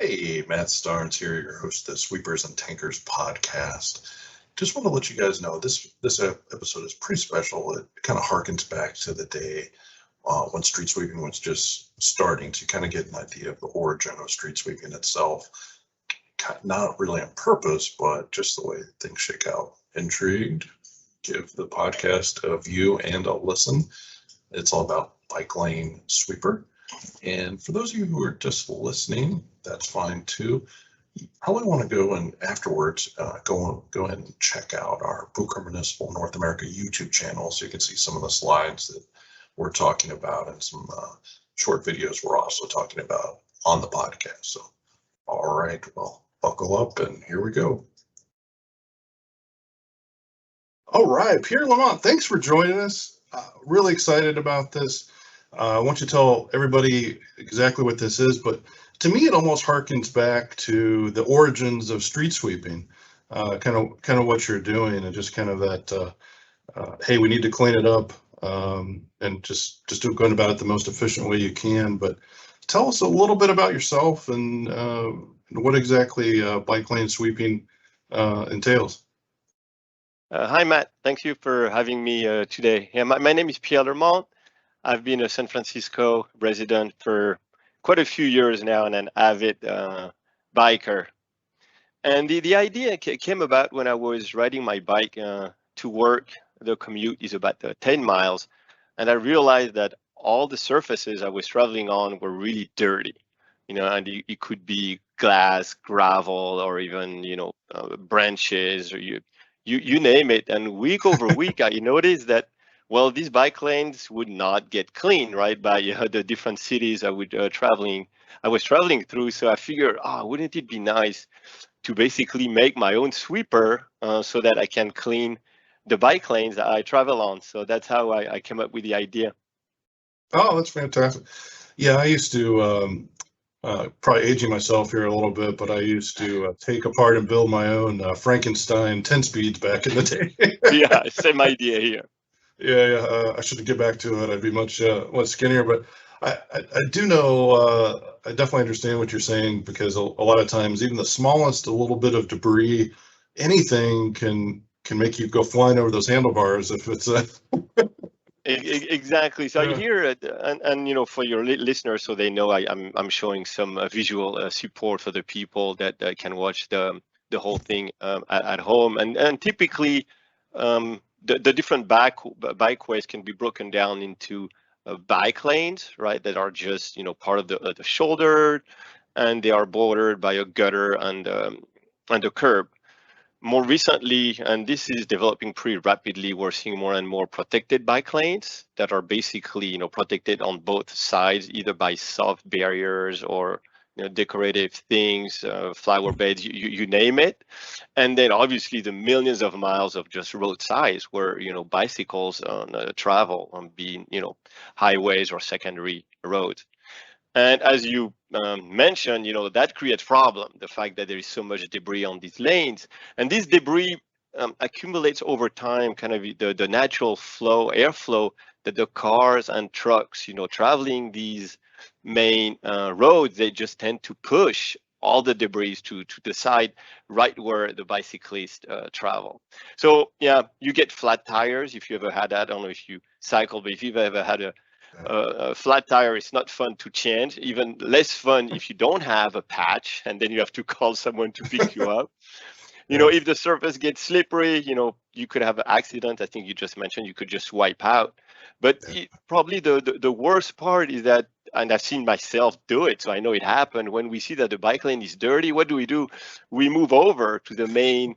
Hey, Matt Starnes here, your host of the Sweepers and Tankers podcast. Just want to let you guys know this episode is pretty special. It kind of harkens back to the day when street sweeping was just starting to kind of get an idea of the origin of street sweeping itself. Not really on purpose, but just the way things shake out. Intrigued? Give the podcast a view and a listen. It's all about bike lane sweeper. And for those of you who are just listening, that's fine too. You probably want to go and afterwards go ahead and check out our Booker Municipal North America YouTube channel so you can see some of the slides that we're talking about and some short videos we're also talking about on the podcast. So, all right, well, buckle up and here we go. All right, Pierre Lermant, thanks for joining us. Really excited about this. I want you to tell everybody exactly what this is, but to me, it almost harkens back to the origins of street sweeping, kind of what you're doing, and just kind of that, hey, we need to clean it up, and just going about it the most efficient way you can. But tell us a little bit about yourself and what exactly bike lane sweeping entails. Hi, Matt. Thank you for having me today. Yeah, my name is Pierre Lermant. I've been a San Francisco resident for quite a few years now and an avid biker. And the idea came about when I was riding my bike to work. The commute is about 10 miles. And I realized that all the surfaces I was traveling on were really dirty, and it could be glass, gravel, or even, branches, or you name it. And week over week, I noticed that well, these bike lanes would not get clean, right, by the different cities I was traveling through. So I figured, wouldn't it be nice to basically make my own sweeper so that I can clean the bike lanes that I travel on. So that's how I came up with the idea. Oh, that's fantastic. Yeah, I used to probably aging myself here a little bit, but I used to take apart and build my own Frankenstein 10 speeds back in the day. Yeah, same idea here. Yeah, I should get back to it. I'd be much skinnier, but I do know, I definitely understand what you're saying, because a lot of times even the smallest a little bit of debris, anything can make you go flying over those handlebars if it's Exactly. So Yeah. here, and for your listeners, so they know I'm showing some visual support for the people that can watch the whole thing at home, and typically the different bikeways can be broken down into bike lanes, right? That are just part of the shoulder, and they are bordered by a gutter and a curb. More recently, and this is developing pretty rapidly, we're seeing more and more protected bike lanes that are basically, protected on both sides, either by soft barriers or decorative things, flower beds, you name it. And then obviously the millions of miles of just road sides where bicycles travel on being highways or secondary roads. And as you mentioned, that creates problem, the fact that there is so much debris on these lanes. And this debris accumulates over time, kind of the natural airflow that the cars and trucks, traveling these main roads, they just tend to push all the debris to the side, right where the bicyclists travel. So yeah, you get flat tires if you ever had that. I don't know if you cycle, but if you've ever had a flat tire, is not fun to change. Even less fun if you don't have a patch and then you have to call someone to pick you up. If the surface gets slippery, you could have an accident. I think you just mentioned you could just wipe out. But probably the worst part is that, and I've seen myself do it, so I know it happened. When we see that the bike lane is dirty, what do? We move over to the main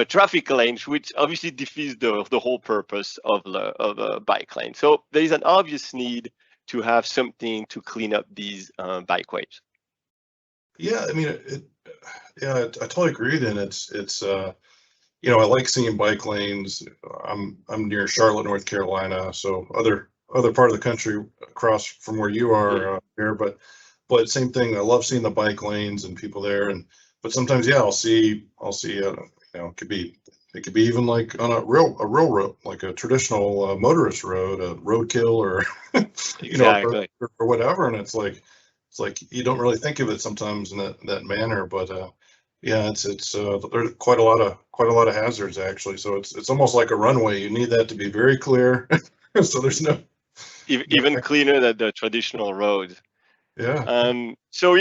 traffic lanes, which obviously defeats the whole purpose of a bike lane. So there is an obvious need to have something to clean up these bikeways. Yeah, I mean, I totally agree. Then it's I like seeing bike lanes. I'm near Charlotte, North Carolina, so other part of the country across from where you are here. But same thing. I love seeing the bike lanes and people there. But sometimes, yeah, I'll see it could be even like on a railroad, like a traditional motorist road, a roadkill, or Exactly. or whatever. And it's like, it's like you don't really think of it sometimes in that manner, but yeah, there's quite a lot of hazards actually. So it's almost like a runway. You need that to be very clear, so there's no Even cleaner than the traditional roads. yeah. So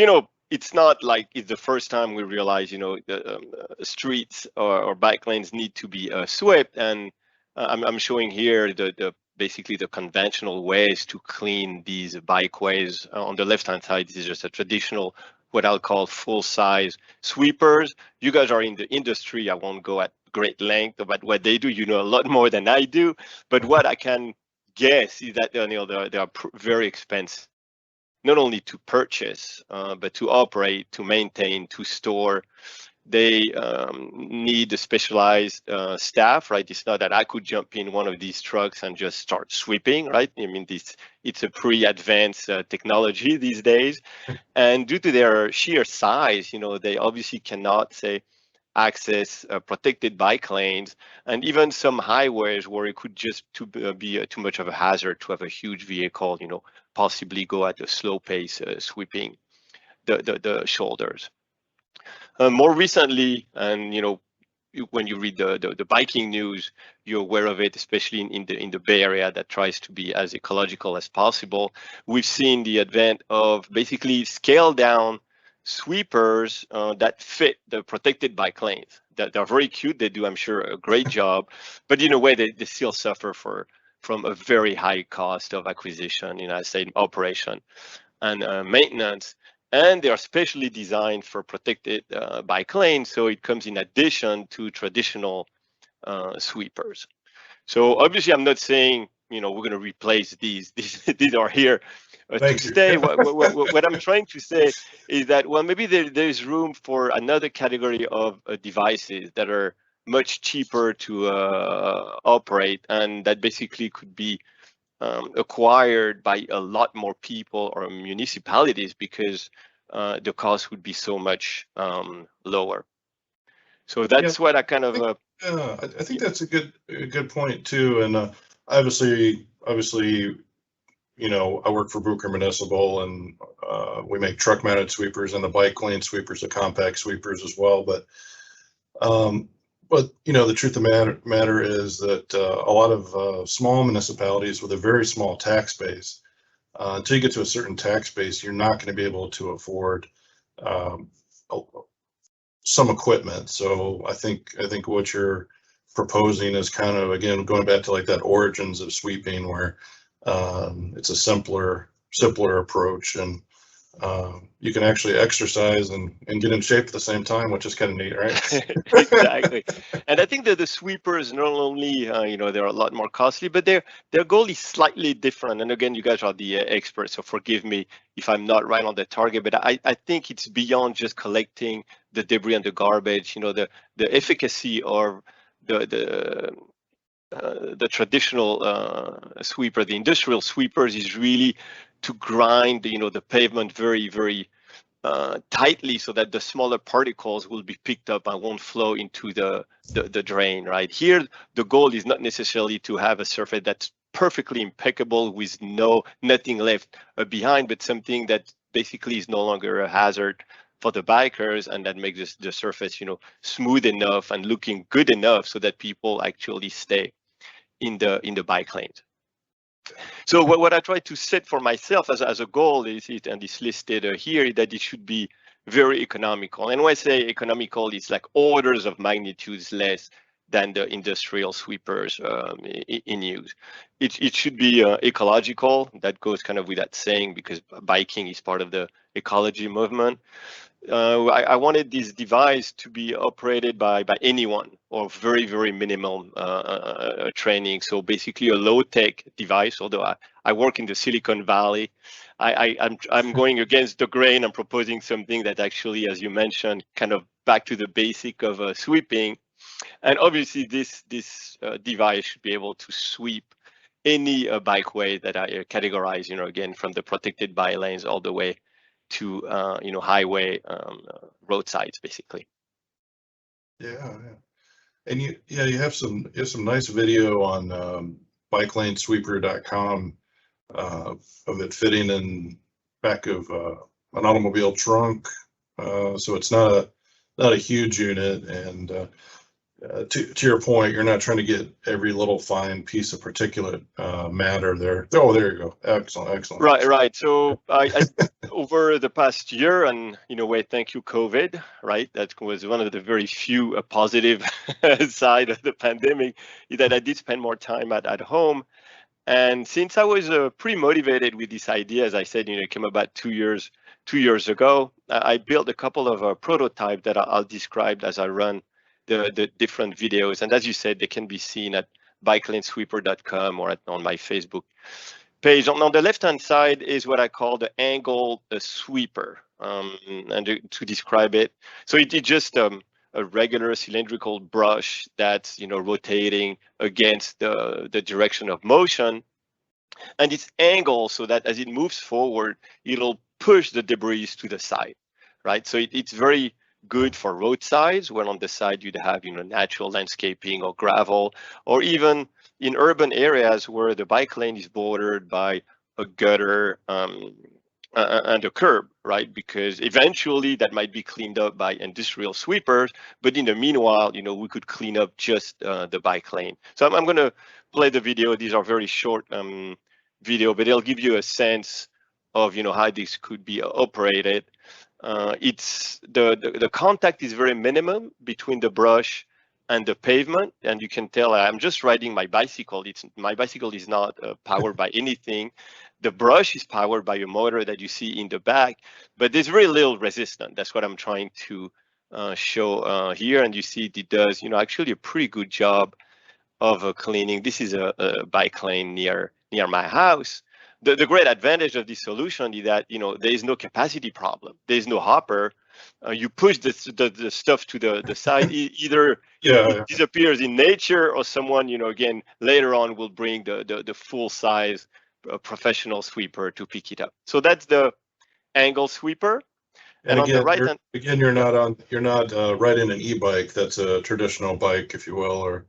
it's not like it's the first time we realize the streets or bike lanes need to be swept, and I'm showing here the basically the conventional ways to clean these bikeways. On the left hand side, this is just a traditional, what I'll call full size sweepers. You guys are in the industry. I won't go at great length about what they do. You know a lot more than I do, but what I can guess is that they are very expensive, not only to purchase, but to operate, to maintain, to store. They need a specialized staff, right? It's not that I could jump in one of these trucks and just start sweeping, right? I mean, it's a pretty advanced technology these days. And due to their sheer size, they obviously cannot, say, access protected bike lanes, and even some highways where it could just be too much of a hazard to have a huge vehicle, possibly go at a slow pace, sweeping the shoulders. More recently, and when you read the biking news, you're aware of it, especially in the Bay Area that tries to be as ecological as possible. We've seen the advent of basically scaled down sweepers that fit the protected bike lanes. That they're very cute. They do, I'm sure, a great job, but in a way they still suffer from a very high cost of acquisition, I say operation and maintenance. And they are specially designed for protected bike lanes, so it comes in addition to traditional sweepers. So obviously, I'm not saying we're going to replace these. These are here to stay. What I'm trying to say is that, well, maybe there's room for another category of devices that are much cheaper to operate, and that basically could be acquired by a lot more people or municipalities, because the cost would be so much lower. So that's what I kind of. I think that's a good point too. And obviously, I work for Bucher Municipal, and we make truck mounted sweepers and the bike lane sweepers, the compact sweepers as well. But the truth of the matter is that a lot of small municipalities with a very small tax base, until you get to a certain tax base, you're not going to be able to afford some equipment. So I think what you're proposing is kind of, again, going back to like that origins of sweeping, where it's a simpler approach, and you can actually exercise and get in shape at the same time, which is kind of neat, right? Exactly. And I think that the sweepers not only they're a lot more costly, but their goal is slightly different. And again, you guys are the experts, so forgive me if I'm not right on the target, but I think it's beyond just collecting the debris and the garbage. The efficacy of the traditional sweeper, the industrial sweepers, is really to grind the pavement very, very tightly, so that the smaller particles will be picked up and won't flow into the drain. Right here, the goal is not necessarily to have a surface that's perfectly impeccable with nothing left behind, but something that basically is no longer a hazard for the bikers, and that makes the surface smooth enough and looking good enough so that people actually stay in the bike lanes. So what I try to set for myself as a goal is, and it's listed here, that it should be very economical. And when I say economical, it's like orders of magnitudes less than the industrial sweepers in use. It should be ecological. That goes kind of with that saying, because biking is part of the ecology movement. I wanted this device to be operated by anyone, or very, very minimal training. So basically a low-tech device, although I work in the Silicon Valley. I'm going against the grain. I'm proposing something that actually, as you mentioned, kind of back to the basic of sweeping. And obviously this device should be able to sweep any bikeway that I categorize, again, from the protected bike lanes all the way to highway roadsides, basically. Yeah. And you have some nice video on bikelanesweeper.com of it fitting in back of an automobile trunk, so it's not a huge unit. And to your point, you're not trying to get every little fine piece of particulate matter there. Oh, there you go. Excellent. Right. So I over the past year, and in a way, thank you, COVID. Right, that was one of the very few positive side of the pandemic, is that I did spend more time at home. And since I was pretty motivated with this idea, as I said, it came about 2 years ago. I built a couple of prototypes that I'll describe as I run the different videos. And as you said, they can be seen at bikelanesweeper.com or on my Facebook page. On the left-hand side is what I call the angle sweeper. And to describe it, so it's just a regular cylindrical brush that's rotating against the direction of motion, and it's angled so that as it moves forward, it'll push the debris to the side, right? So it's very good for roadsides, where on the side you'd have natural landscaping or gravel, or even in urban areas where the bike lane is bordered by a gutter and a curb, right? Because eventually that might be cleaned up by industrial sweepers, but in the meanwhile, we could clean up just the bike lane. So I'm going to play the video. These are very short video, but it'll give you a sense of how this could be operated. It's the contact is very minimum between the brush and the pavement, and you can tell I'm just riding my bicycle. My bicycle is not powered by anything. The brush is powered by a motor that you see in the back, but there's very little resistance. That's what I'm trying to show here, and you see it does actually a pretty good job of cleaning. This is a bike lane near my house. The great advantage of this solution is that there is no capacity problem. There is no hopper. You push the stuff to the side. Either it disappears in nature, or someone again later on will bring the full size professional sweeper to pick it up. So that's the angle sweeper. And again, on the right hand, you're not riding an e-bike. That's a traditional bike, if you will, or.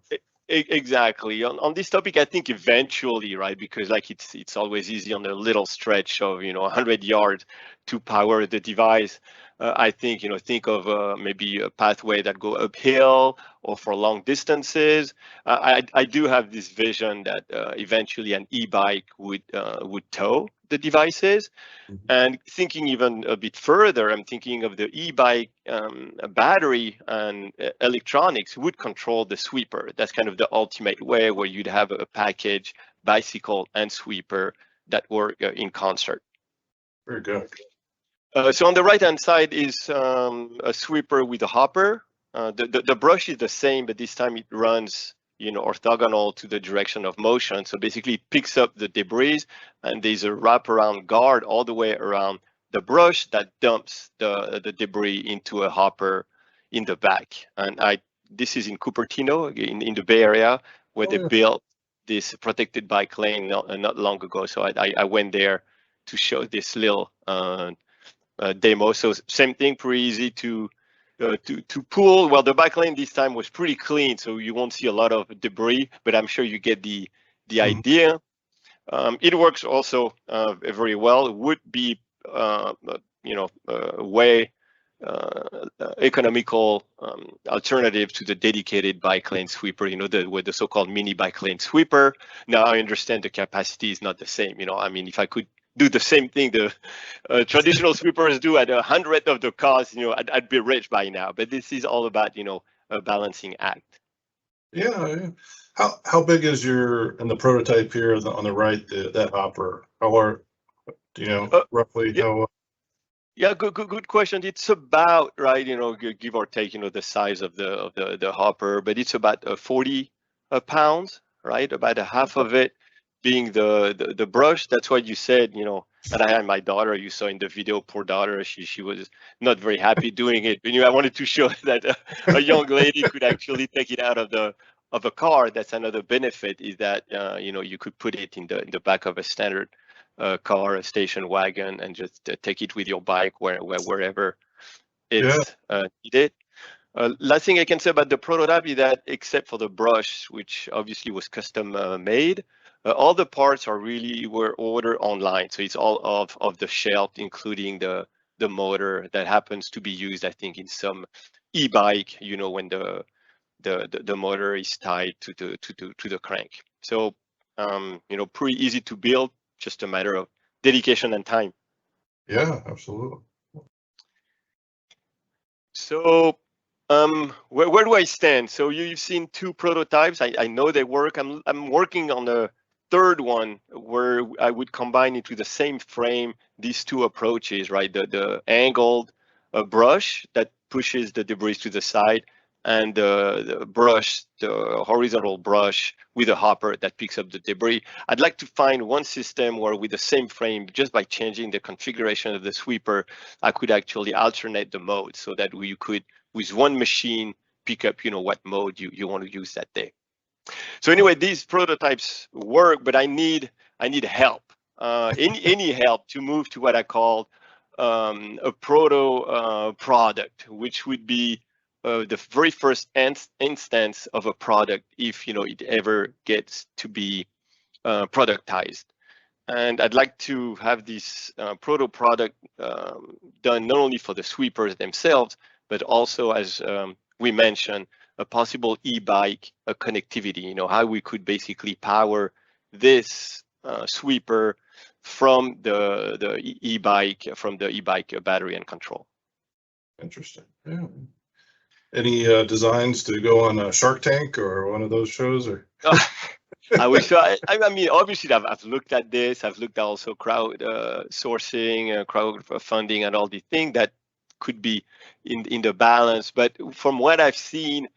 Exactly. On this topic, I think eventually, right, because it's always easy on a little stretch of 100 yards to power the device. I think think of maybe a pathway that go uphill or for long distances. I do have this vision that eventually an e-bike would tow the devices. Mm-hmm. And thinking even a bit further, I'm thinking of the e-bike battery and electronics would control the sweeper. That's kind of the ultimate way, where you'd have a package, bicycle and sweeper, that work in concert. Very good. So on the right-hand side is a sweeper with a hopper. The brush is the same, but this time it runs orthogonal to the direction of motion. So basically it picks up the debris, and there's a wraparound guard all the way around the brush that dumps the debris into a hopper in the back. And this is in Cupertino, in the Bay Area, where they built this protected bike lane not long ago. So I went there to show this little demo. So same thing, pretty easy to pull. Well, the bike lane this time was pretty clean, so you won't see a lot of debris, but I'm sure you get the idea. It works also very well. It would be way economical alternative to the dedicated bike lane sweeper, with the so-called mini bike lane sweeper. Now I understand the capacity is not the same. I mean, if I could do the same thing the traditional sweepers do at 100th of the cost, I'd be rich by now. But this is all about a balancing act. Yeah. How big is in the prototype here on the right, that hopper? Roughly how? Yeah, good question. It's about, right, give or take, the size of the hopper, but it's about 40 pounds, right? About a half of it being the brush. That's why you said, and I had my daughter, you saw in the video, poor daughter, she was not very happy doing it. But I wanted to show that a young lady could actually take it out of a car. That's another benefit, is that you could put it in the back of a standard car, a station wagon, and just take it with your bike wherever it's needed. Last thing I can say about the prototype is that, except for the brush, which obviously was custom made, all the parts were ordered online. So it's all off the shelf, including the the motor that happens to be used, I think, in some e-bike, when the motor is tied to the crank. So pretty easy to build, just a matter of dedication and time. Yeah, absolutely. So where do I stand? So you've seen 2 prototypes. I know they work. I'm working on a third one where I would combine into the same frame these 2 approaches, right? The angled brush that pushes the debris to the side, and the horizontal brush with a hopper that picks up the debris. I'd like to find one system where, with the same frame, just by changing the configuration of the sweeper, I could actually alternate the mode, so that you could, with one machine, pick up what mode you want to use that day. So anyway, these prototypes work, but I need help. Any help to move to what I call a proto product, which would be the very first instance of a product, if it ever gets to be productized. And I'd like to have this proto product done not only for the sweepers themselves, but also, as we mentioned, a possible e-bike connectivity. How we could basically power this sweeper from the e-bike, battery and control. Interesting. Yeah. Any designs to go on Shark Tank or one of those shows, or? I wish. I mean, obviously, I've looked at this. I've looked at also crowd sourcing, crowdfunding, and all the things that could be in the balance. But from what I've seen,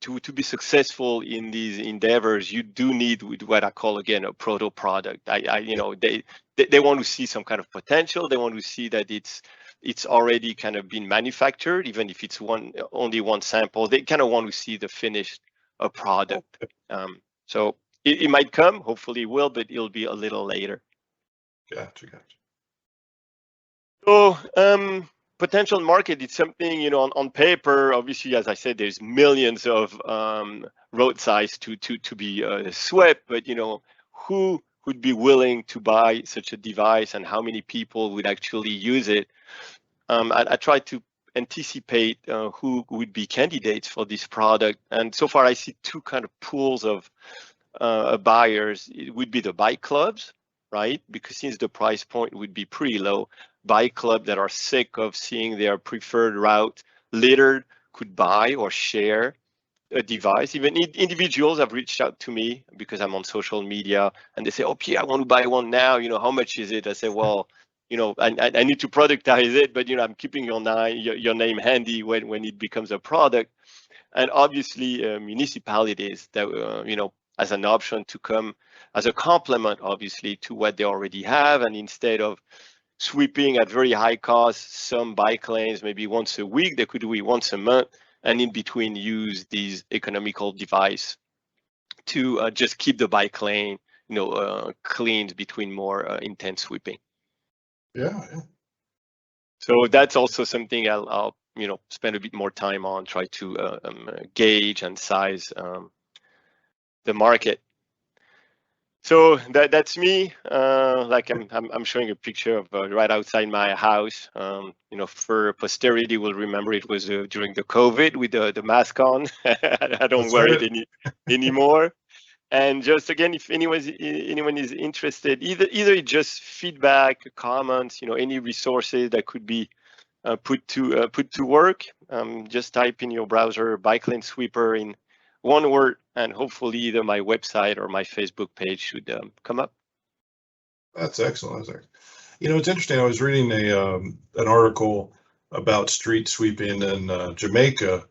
to be successful in these endeavors, you do need what I call, again, a proto product. They want to see some kind of potential. They want to see that it's already kind of been manufactured, even if it's only one sample. They kind of want to see the finished product. So it might come, hopefully it will, but it'll be a little later. Gotcha. So potential market, it's something, on paper, obviously, as I said, there's millions of roadsides to be swept, but who would be willing to buy such a device, and how many people would actually use it? I tried to anticipate who would be candidates for this product, and so far I see 2 kind of pools of buyers. It would be the bike clubs, right? Because since the price point would be pretty low, bike clubs that are sick of seeing their preferred route littered could buy or share a device. Even individuals have reached out to me because I'm on social media, and they say, "Oh, Pierre, I want to buy one now. How much is it?" I say, "Well, I need to productize it, but I'm keeping your name handy when it becomes a product." And obviously, municipalities that as an option to come as a complement, obviously, to what they already have, and instead of sweeping at very high cost some bike lanes maybe once a week, they could do it once a month, and in between use these economical device to just keep the bike lane cleaned between more intense sweeping. Yeah. So that's also something I'll spend a bit more time on, try to gauge and size the market. So that's me. Like I'm showing a picture of right outside my house. For posterity, will remember it was during the COVID with the mask on. I don't wear it anymore. And just again, if anyone is interested, either just feedback, comments, any resources that could be put to work, just type in your browser bike lane sweeper in one word, and hopefully either my website or my Facebook page should come up. That's excellent. It's interesting. I was reading an article about street sweeping in Jamaica,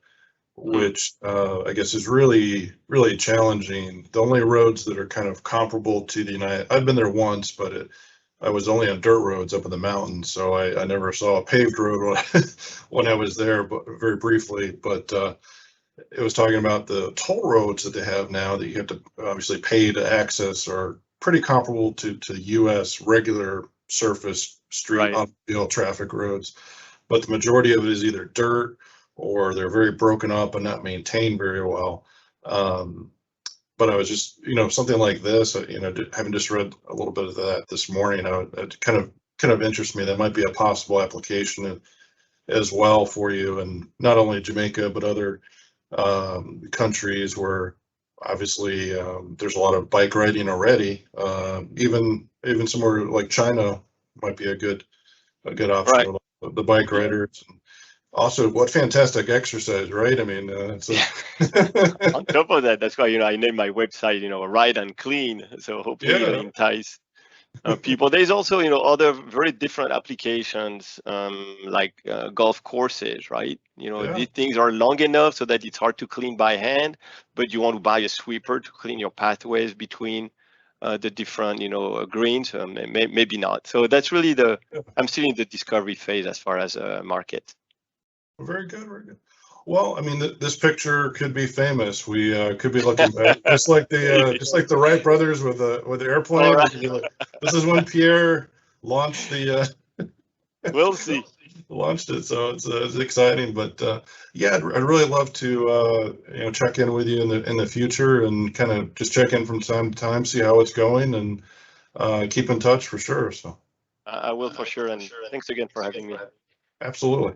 which I guess is really, really challenging. The only roads that are kind of comparable to the I've been there once, but I was only on dirt roads up in the mountains, so I never saw a paved road when I was there, but very briefly. But it was talking about the toll roads that they have now that you have to obviously pay to access, are pretty comparable to U.S. regular surface street automobile traffic roads, but the majority of it is either dirt or they're very broken up and not maintained very well. But I was just, something like this, having just read a little bit of that this morning, I kind of kind of interests me. That might be a possible application as well for you, and not only Jamaica but other countries where obviously there's a lot of bike riding already. Even somewhere like China might be a good option Right. with the bike riders. And also, what fantastic exercise, right? I mean, it's On top of that, that's why I named my website Ride and Clean. So hopefully yeah, entice people. There's also other very different applications, like golf courses, right? yeah, These things are long enough so that it's hard to clean by hand, but you want to buy a sweeper to clean your pathways between the different greens. Maybe not. So that's really I'm still in the discovery phase as far as market. very good, very good. Well, I mean, this picture could be famous. We could be looking back, just like the Wright brothers with the airplane. All We right. could be like, this is when Pierre launched We'll see. launched it. So it's exciting. But yeah, I'd really love to check in with you in the future and kind of just check in from time to time, see how it's going, and keep in touch for sure. So I will for sure. And thanks again for having me. absolutely.